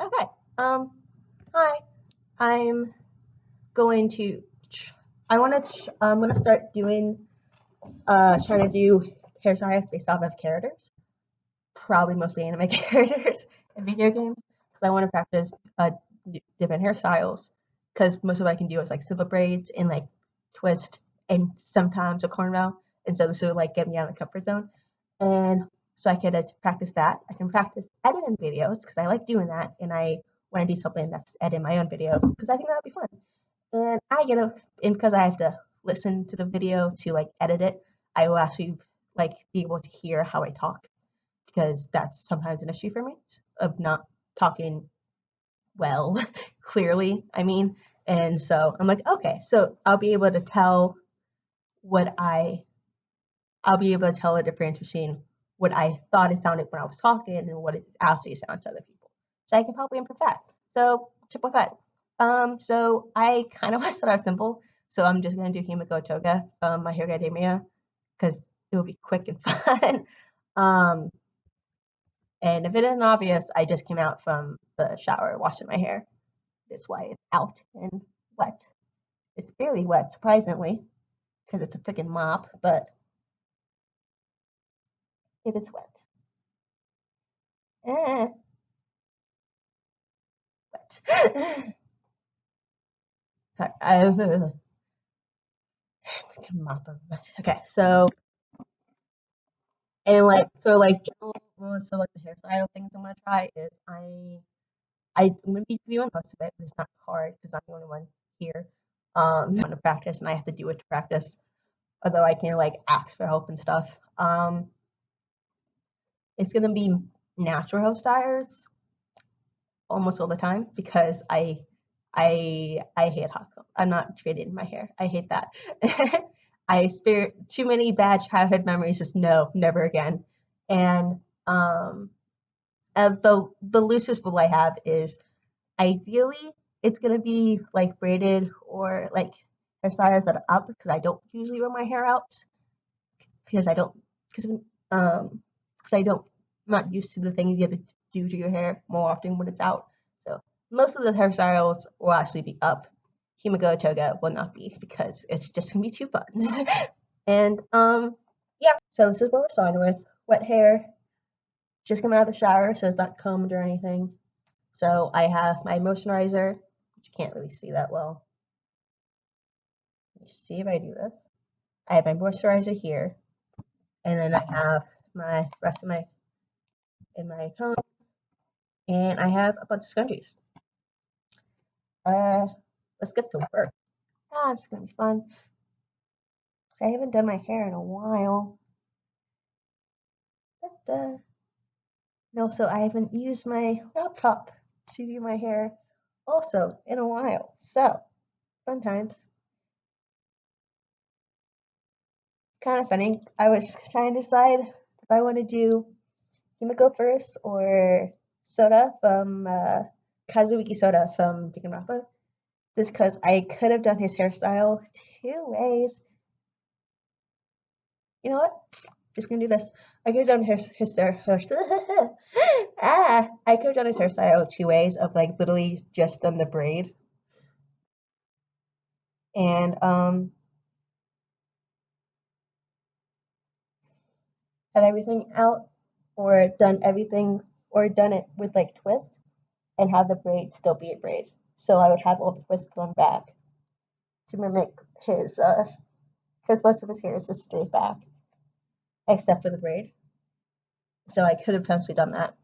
Okay. Hi. I'm going to. I'm gonna start doing. Trying to do hairstyles based off of characters. Probably mostly anime characters in video games because I want to practice different hairstyles. Because most of what I can do is like simple braids and like twist and sometimes a cornrow, and so this will like get me out of the comfort zone. And so I could practice that. I can practice editing videos because I like doing that, and I want to do something that's edit my own videos because I think that would be fun. And and because I have to listen to the video to like edit it, I will actually like be able to hear how I talk because that's sometimes an issue for me of not talking well, clearly. I mean, and so I'm like, okay, so what I I'll be able to tell the difference between what I thought it sounded when I was talking and what it actually sounds to other people. So I can probably improve that. So triple threat. So I kind of want to start off simple. So I'm just gonna do Himiko Toga, My Hero Academia, because it will be quick and fun. um, and if it isn't obvious, I just came out from the shower washing my hair. That's why it's out and wet. It's barely wet, surprisingly, because it's a freaking mop, but it is wet. Eh, wet. Sorry, mop of wet. Okay, so and general rules, so like the hairstyle things I'm gonna try is I'm gonna be doing most of it, but it's not hard because I'm the only one here. I want to practice and I have to do it to practice. Although I can like ask for help and stuff. It's gonna be natural hairstyles almost all the time because I hate hot comb. I'm not treating my hair. I hate that. I spare too many bad childhood memories. Just no, never again. And the loosest rule I have is ideally it's gonna be like braided or like hairstyles that are up because I don't usually wear my hair out because I don't because um because I don't I'm not used to the things you have to do to your hair more often when it's out. So most of the hairstyles will actually be up. Himiko Toga will not be because it's just gonna be two buttons. And yeah, so this is what we're starting with. Wet hair, just coming out of the shower, so it's not combed or anything. So I have my moisturizer, which you can't really see that well. Let me see if I do this. I have my moisturizer here, and then I have my rest of my in my comb, and I have a bunch of scrunchies. Uh, let's get to work. It's gonna be fun. So I haven't done my hair in a while. But, and also, I haven't used my laptop to do my hair also in a while. So, fun times. Kind of funny. I was trying to decide if I want to do Himiko first or Soda from Kazuki Soda from Danganronpa. Just because I could have done his hairstyle two ways. You know what? Just gonna do this. I could have done his I could have done his hairstyle two ways of like literally just done the braid and cut everything out, or done it with like twist and have the braid still be a braid. So I would have all the twist going back to mimic because most of his hair is just straight back except for the braid. So I could have potentially done that.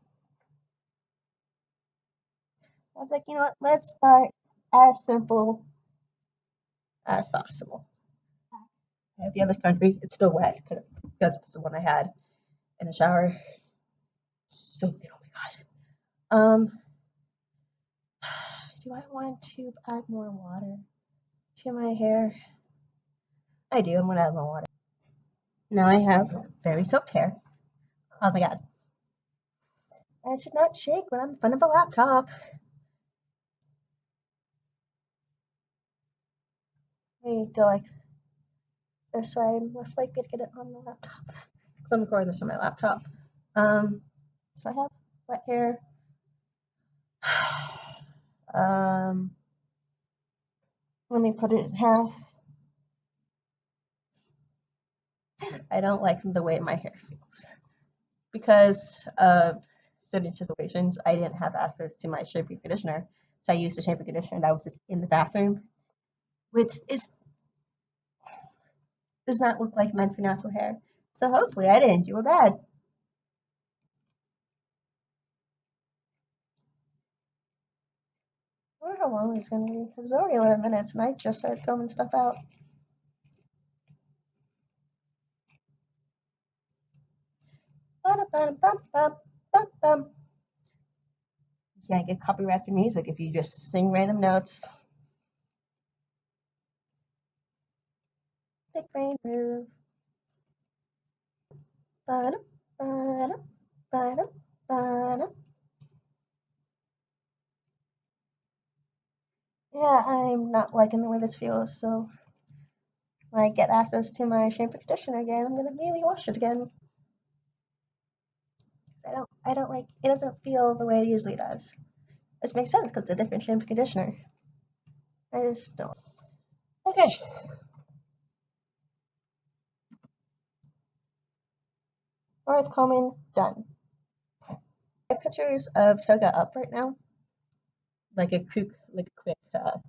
I was like, you know what? Let's start as simple as possible. I have the other country. It's still wet because it's the one I had in the shower. So good. Oh my god. Do I want to add more water to my hair? I do. I'm gonna add more water. Now I have very soaked hair. Oh my god. I should not shake when I'm in front of a laptop. I need to like this way. I'm less likely to get it on the laptop because I'm recording this on my laptop. So I have wet hair. Let me put it in half. I don't like the way my hair feels. Because of certain situations, I didn't have access to my shampoo conditioner. So I used a shampoo conditioner that was just in the bathroom, which does not look like meant for natural hair. So hopefully I didn't do it bad. I wonder how long it's going to be, because it's already 11 minutes and I just started combing stuff out. You can't get copyrighted music if you just sing random notes. Big brain move. Yeah, I'm not liking the way this feels, so when I get access to my shampoo conditioner again, I'm gonna immediately wash it again. I don't like it. Doesn't feel the way it usually does. Which makes sense because it's a different shampoo conditioner. I just don't. Okay. Fourth combing done. I have pictures of Toga up right now, like a quick. How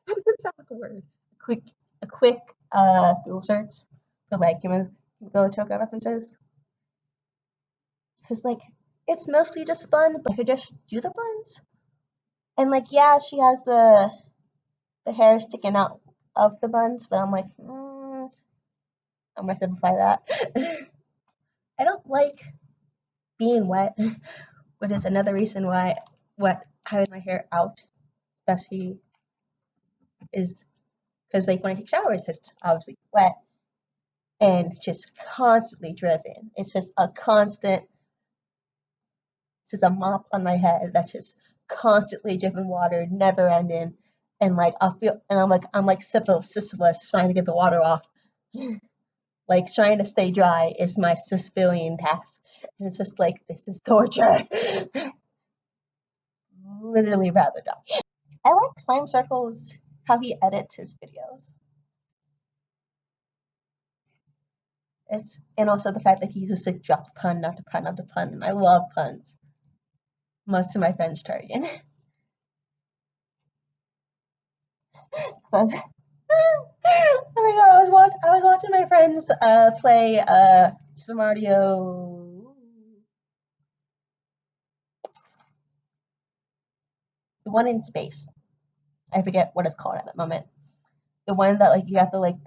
does it sound like a word? Quick, a quick Google search for like Himiko Toga references. Because like it's mostly just spun, but I could just do the buns. And like yeah, she has the hair sticking out of the buns, but I'm like, I'm gonna simplify that. I don't like being wet, which is another reason why what having my hair out, especially, is because like when I take showers, it's obviously wet and just constantly dripping. It's just a constant. It's just a mop on my head that's just constantly dripping water, never ending. And like I'll feel, and I'm like Sisyphus trying to get the water off. Like trying to stay dry is my Sisyphean task. And it's just like this is torture. Literally rather die. I like Slime Circles how he edits his videos. And also the fact that he just like drops pun after pun after pun, and I love puns. Most of my friends target. So, oh my god, I was watching my friends play Super Mario, the one in space. I forget what it's called at that moment. The one that like you have to like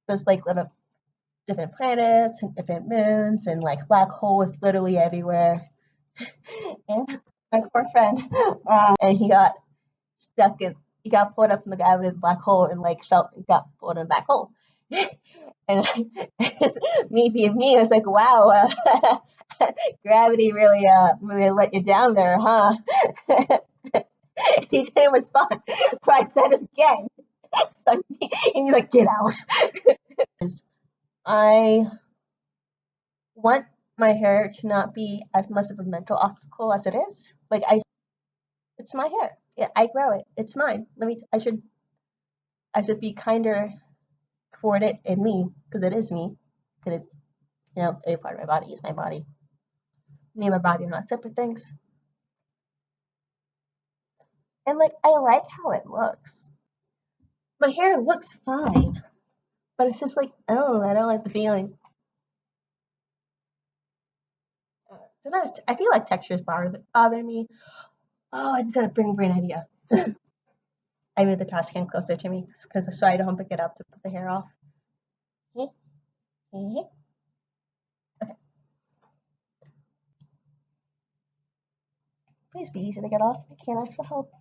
there's like little different planets and different moons and like black holes literally everywhere. And my poor friend, and he got pulled up in the gravity of the black hole and like felt got pulled in the black hole. And me being me, I was like, wow, gravity really let you down there, huh? He didn't respond, so I said it again. So, and he's like, get out. I want my hair to not be as much of a mental obstacle as it is. It's my hair. Yeah, I grow it. It's mine. I should be kinder toward it and me because it is me. Because it's a part of my body is my body. Me and my body are not separate things. And like I like how it looks. My hair looks fine, but it's just like I don't like the feeling. Sometimes I feel like textures bother me. Oh, I just had a brain idea. I moved the trash can closer to me because so I don't pick it up to put the hair off. Okay. Please be easy to get off. I can't ask for help.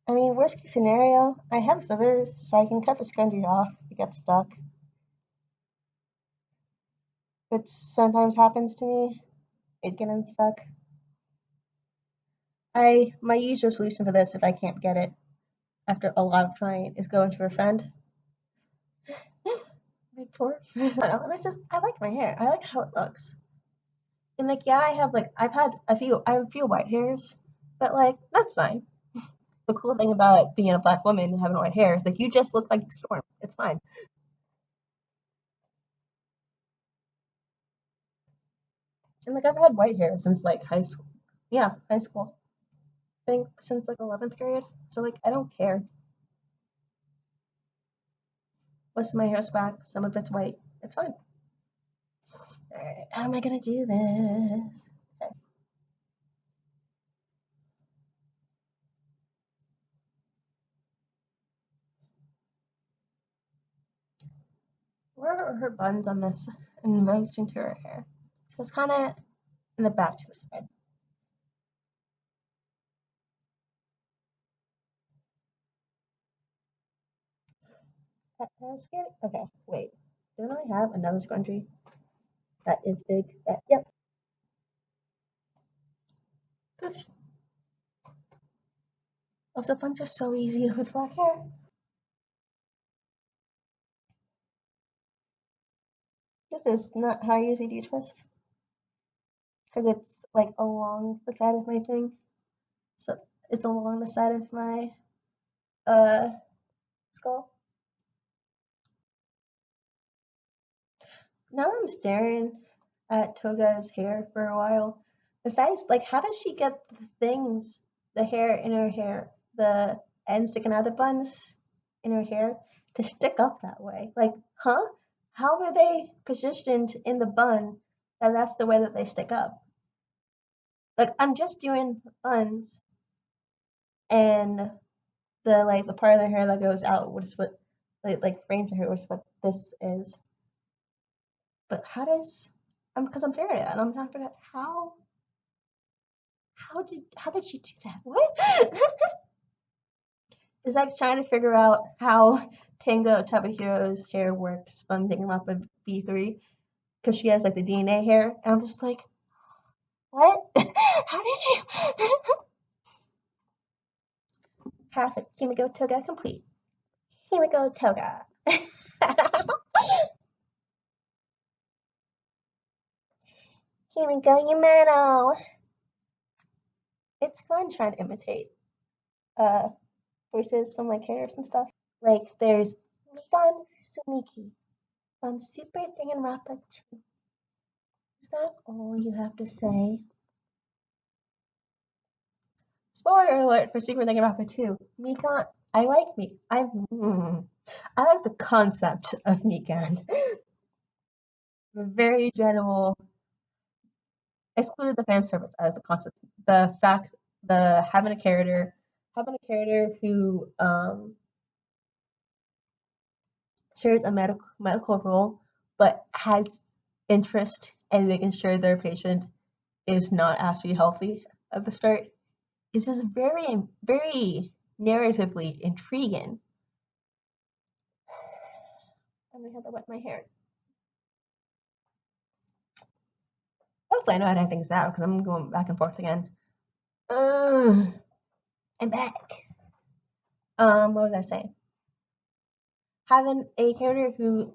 I mean, worst case scenario, I have scissors, so I can cut the scrunchie off if it gets stuck. Which sometimes happens to me, it getting stuck. My usual solution for this, if I can't get it after a lot of trying, is going to a friend My poor friend. I like my hair. I like how it looks. And like, yeah, I have a few white hairs, but like, that's fine. The cool thing about being a black woman and having white hair is that you just look like Storm. It's fine. And like, I've had white hair since like high school. Yeah, high school. I think since like 11th grade. So like, I don't care. Most of my hair's black. Some of it's white. It's fine. All right, how am I gonna do this? Okay. Where are her buns on this in relation to her hair? So it's kind of in the back to the side. That's good. Okay, wait. Don't I have another scrunchie that is big? Yep. Poof. Also, buns are so easy with black hair. This is not how I usually do twist because it's like along the side of my thing. So it's along the side of my uh skull. Now I'm staring at Toga's hair for a while. The fact is, like, how does she get the things, the hair in her hair, the ends sticking out of the buns in her hair to stick up that way? Like, huh? How are they positioned in the bun that that's the way that they stick up? Like, I'm just doing buns and the part of the hair that goes out, which is what like frames the hair, which is what this is. But how does because I'm figuring it out. I'm trying to figure out how did she do that? What? It's like trying to figure out how Tango Tabahiro's hair works from Danganronpa B3 because she has like the DNA hair, and I'm just like, what? How did you? Half it. Himiko Toga complete. Himiko Toga. Himiko Yumano. It's fun trying to imitate uh voices from like characters and stuff. Like there's Mikan Sumiki from Super Danganronpa 2. Is that all you have to say? Spoiler alert for Super Danganronpa 2. Mikan, I like me. I like the concept of Mikan. Very general, excluded the fan service out of the concept. The fact, the having a character who shares a medical role, but has interest in making sure their patient is not actually healthy at the start is just very narratively intriguing. I'm gonna have to wet my hair. Hopefully, I know how to things out because I'm going back and forth again. Ugh, I'm back. What was I saying? Having a character who,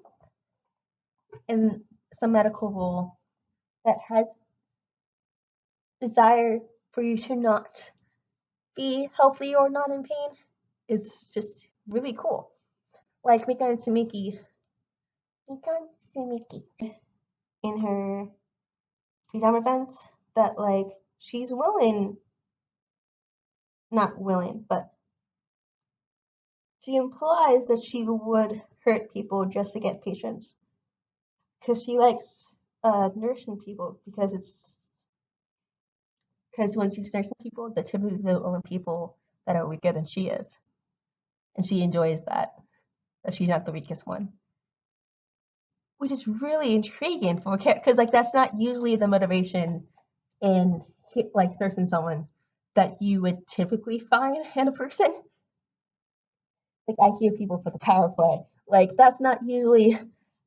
in some medical role, that has desire for you to not be healthy or not in pain, it's just really cool. Like Mikan Sumiki, in her freedom events, that like she's willing, not willing, but she implies that she would hurt people just to get patients because she likes nursing people because when she's nursing people, they're typically the only people that are weaker than she is, and she enjoys that she's not the weakest one, which is really intriguing for a character because like that's not usually the motivation in like nursing someone that you would typically find in a person. Like I hear people for the power play, like that's not usually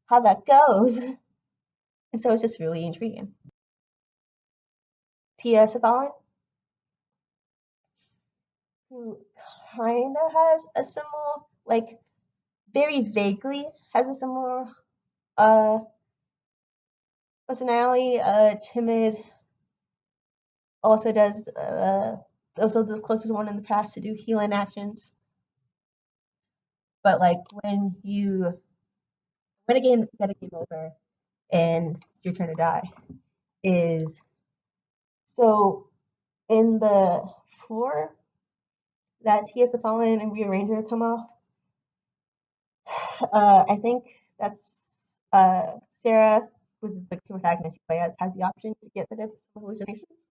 how that goes, and so it's just really intriguing. Tia Sutherland, who kind of has a similar, like very vaguely has a similar personality, timid, also does also the closest one in the past to do healing actions. But like when a game get a game over and it's your turn to die is so in the floor that he has to fall in and rearrange her come off. I think that's Sarah, who's the protagonist you play as, has the option to get rid of some hallucinations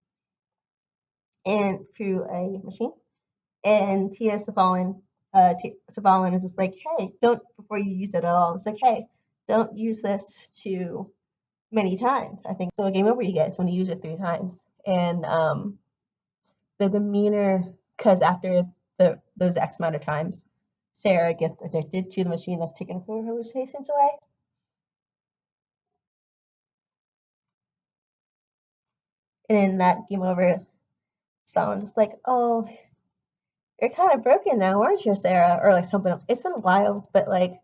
and through a machine. And Tia Safalin is just like, hey, don't before you use it at all. It's like, hey, don't use this too many times. I think so. A game over you get is when you use it 3 times, and the demeanor because after those X amount of times, Sarah gets addicted to the machine that's taking her hallucinations away. And in that game over, Safalin is like, oh, you're kind of broken now, aren't you, Sarah? Or like something. It's been a while, but like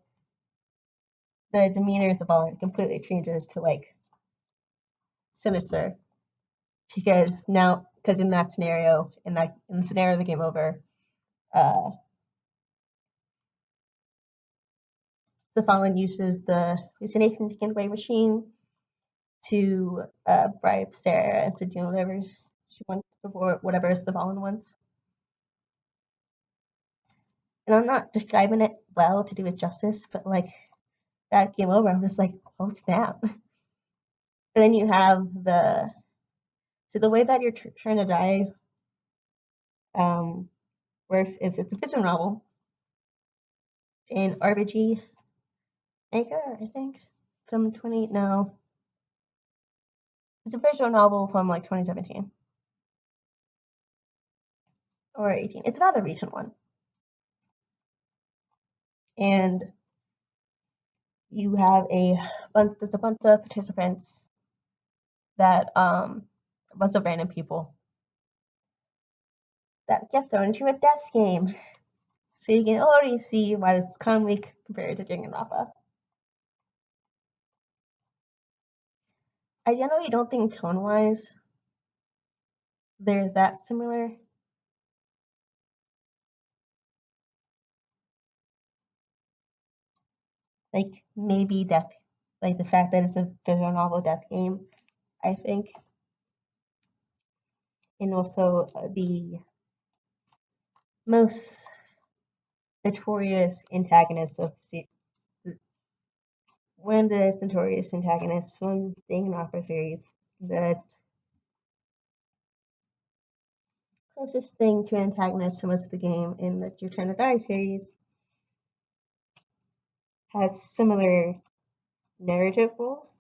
the demeanor of Safalin completely changes to like sinister because in that scenario in the scenario of the game over, uh, the Fallen uses the hallucination taken away machine to bribe Sarah into doing whatever she wants before whatever the Fallen wants. And I'm not describing it well to do it justice, but like that game over, I'm just like, oh snap. And then you have the way that you're trying to die works is it's a visual novel in RPG Maker, I think, from 20 no, it's a visual novel from like 2017 or 18. It's about a recent one, and you have there's a bunch of participants that a bunch of random people that get thrown into a death game. So you can already see why it's commonly compared to Danganronpa. I generally don't think tone-wise they're that similar. Like maybe death, like the fact that it's a visual novel death game, I think, and also the most notorious antagonist of one of the notorious antagonists from the Danganronpa series. The closest thing to an antagonist from most of the game in the Your Turn to Die series has similar narrative roles.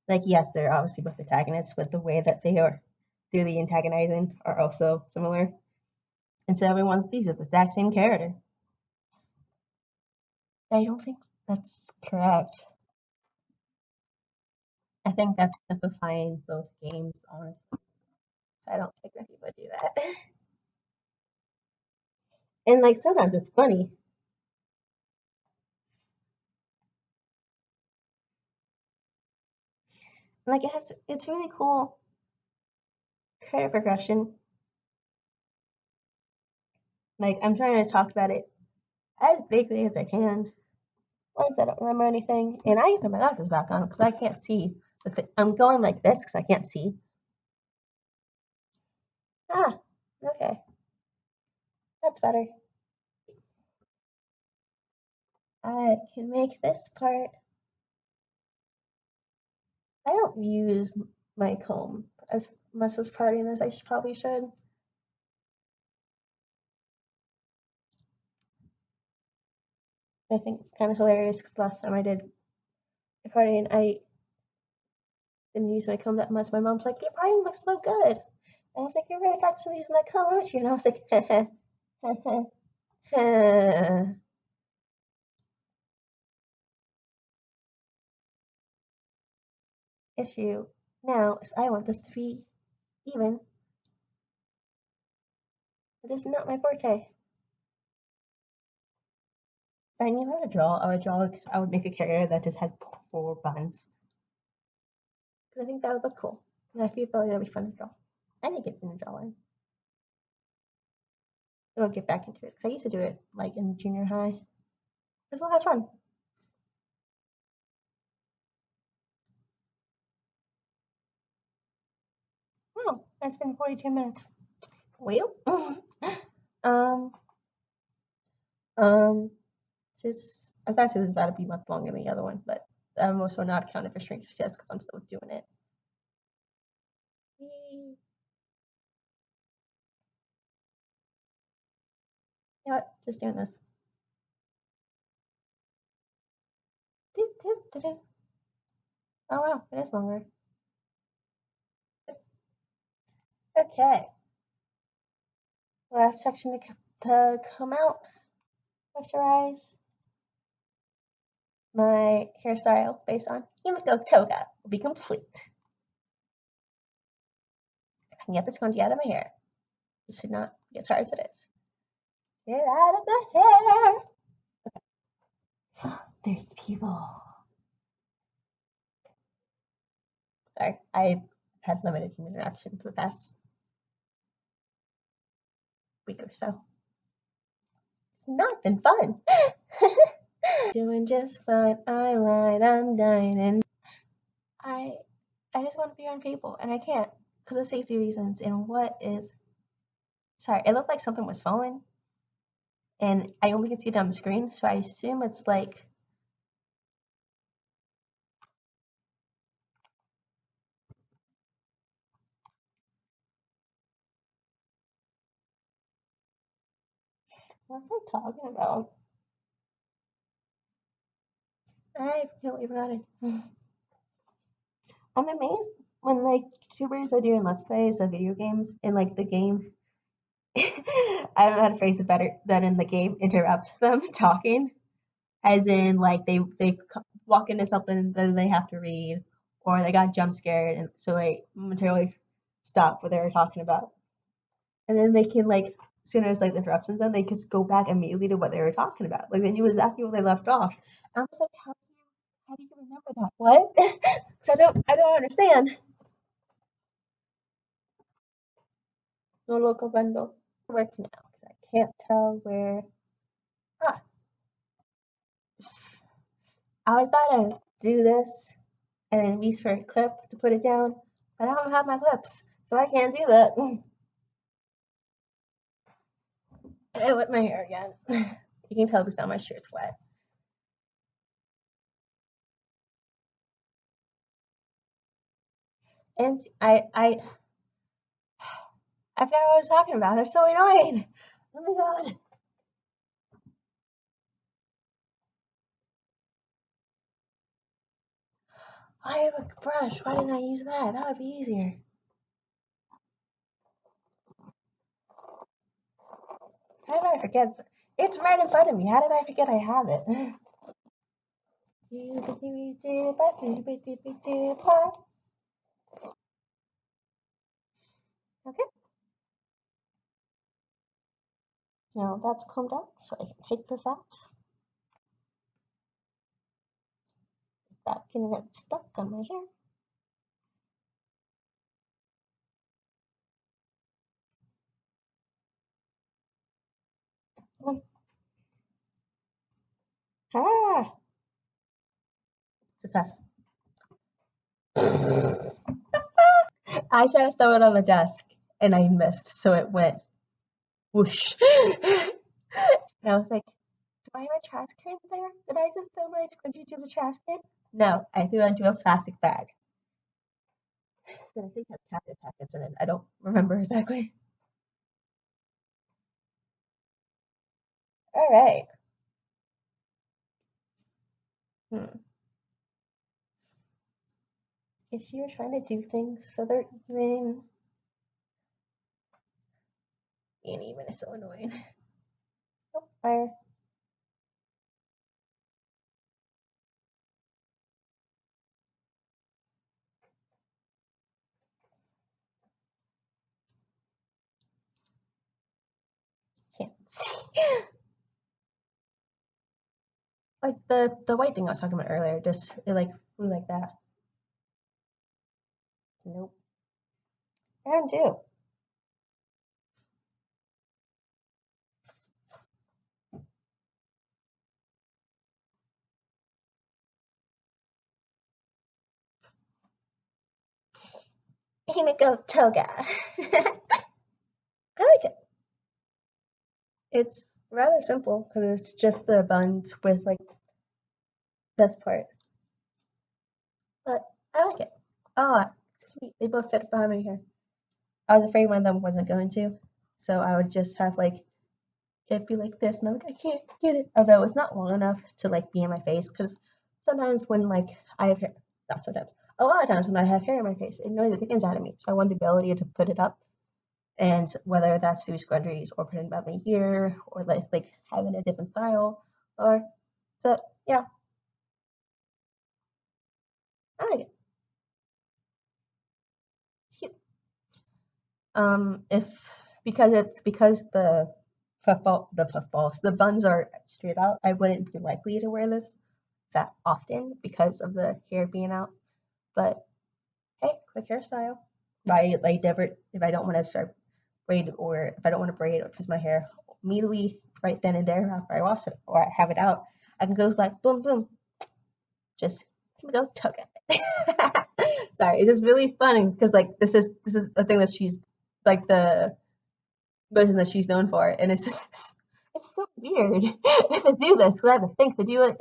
Like, yes, they're obviously both antagonists, but the way that they are do the antagonizing are also similar. And so everyone's these are the exact same character. I don't think that's correct. I think that's simplifying both games, honestly. So I don't think that people do that. And like sometimes it's funny. Like it's really cool character progression. Like I'm trying to talk about it as vaguely as I can. Once I don't remember anything, and I can put my glasses back on because I can't see. I'm going like this because I can't see. Ah, okay, that's better. I can make this part. I don't use my comb as much as parting as I probably should. I think it's kind of hilarious because last time I did recording, I didn't use my comb that much. My mom's like, "Your parting looks so good," and I was like, "You're really practicing using that comb, aren't you?" And I was like, issue now is I want this to be even. It is not my forte. If I knew how to draw, I would make a character that just had 4 buttons. Because I think that would look cool. And I feel like that would be fun to draw. I need to get into drawing. I'll get back into it. Because I used to do it like in junior high. It was a lot of fun. Oh, it's been 42 minutes. Well, um, this, I thought it was about to be much longer than the other one, but I'm also not counting for Stranger Things because I'm still doing it. You know what? Just doing this. Oh wow, it is longer. Okay. Last section to come out. Moisturize. My hairstyle based on Himiko Toga will be complete. I can get the spongy out of my hair. It should not be as hard as it is. Get out of the hair! There's people. Sorry, I've had limited human interaction for the past week or so. It's not been fun. Doing just fine. I lied. I'm dying, and I just want to be around people, and I can't because of safety reasons. And what is? Sorry, it looked like something was falling, and I only can see it on the screen, so I assume it's like. What's I talking about? I completely forgot it. I'm amazed when like YouTubers are doing let's plays of video games and like the game. I don't know how to phrase it better. That in the game interrupts them talking, as in like they walk into something that they have to read, or they got jump scared and so they momentarily stop what they were talking about, and then they can like as soon as like the interruptions done, they could go back immediately to what they were talking about. Like they knew exactly where they left off. And I was like, how do you remember that? What? Because I don't understand. No local bundle. Work now. I can't tell where. Ah, I was about to do this and then use for a clip to put it down, but I don't have my clips, so I can't do that. I wet my hair again. You can tell because now my shirt's wet. And I forgot what I was talking about. That's so annoying. Oh my god. I have a brush. Why didn't I use that? That would be easier. How did I forget? It's right in front of me. How did I forget I have it? Okay. Now that's combed out, so I can take this out. That can get stuck on my hair. Ah! Success. I tried to throw it on the desk and I missed, so it went whoosh. And I was like, do I have a trash can there? Did I just throw my scrunchie to the trash can? No, I threw it into a plastic bag. That I think has captain packets in it. I don't remember exactly. All right. Is she trying to do things so they're even? And even is so annoying. Oh, fire. Can't see. Like the white thing I was talking about earlier, just it like flew like that. Nope. Round two. Himiko Toga. I like it. It's rather simple because it's just the buns with like this part, but I like it. Oh, sweet. They both fit behind my hair. I was afraid one of them wasn't going to, so I would just have like it'd be like this, and I'm like, I can't get it. Although it's not long enough to like be in my face, because sometimes when like I have hair, not sometimes, a lot of times when I have hair in my face, it annoys the dickens out of me. So I want the ability to put it up, and whether that's through scrunchies or putting it about my ear, or like having a different style, or so yeah, I like it. It's cute. If because the puffballs, the buns are straight out, I wouldn't be likely to wear this that often because of the hair being out. But hey, quick hairstyle. I like never if I don't want to start braid or if I don't want to braid or twist my hair immediately right then and there after I wash it or I have it out, I can go like boom boom, just go tug it. Sorry, it's just really fun because like this is a thing that she's like the version that she's known for, and it's just it's so weird to do this because I have to think to do it.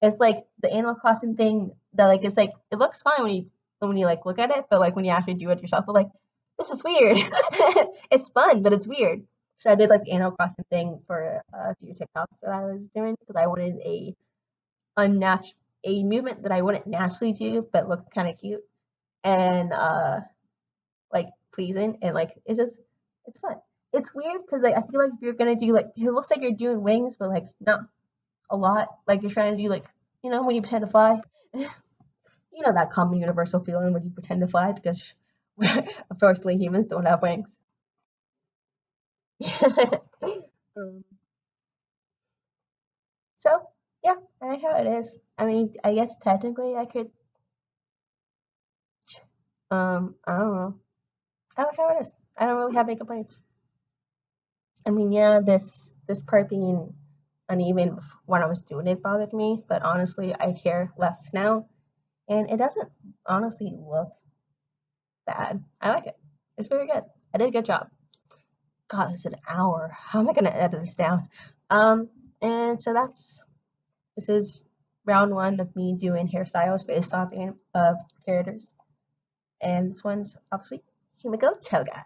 It's like the Animal Crossing thing that like it's like it looks fine when you like look at it, but like when you actually do it yourself, but like this is weird. It's fun, but it's weird. So I did like the Animal Crossing thing for a few TikToks that I was doing because I wanted unnatural a movement that I wouldn't naturally do, but looked kind of cute and like pleasing, and like it's fun. It's weird because like I feel like if you're gonna do like it looks like you're doing wings, but like not a lot. Like you're trying to do like when you pretend to fly. You know that common universal feeling when you pretend to fly because unfortunately humans don't have wings. um, so yeah, I like how it is. I mean, I guess technically I could. I don't know. I like how it is. I don't really have any complaints. I mean, yeah, this part being uneven when I was doing it bothered me, but honestly, I care less now, and it doesn't honestly look bad. I like it. It's very good. I did a good job. God, it's an hour. How am I gonna edit this down? Um, and so this is round one of me doing hairstyles based off of characters, and this one's obviously Himiko Toga.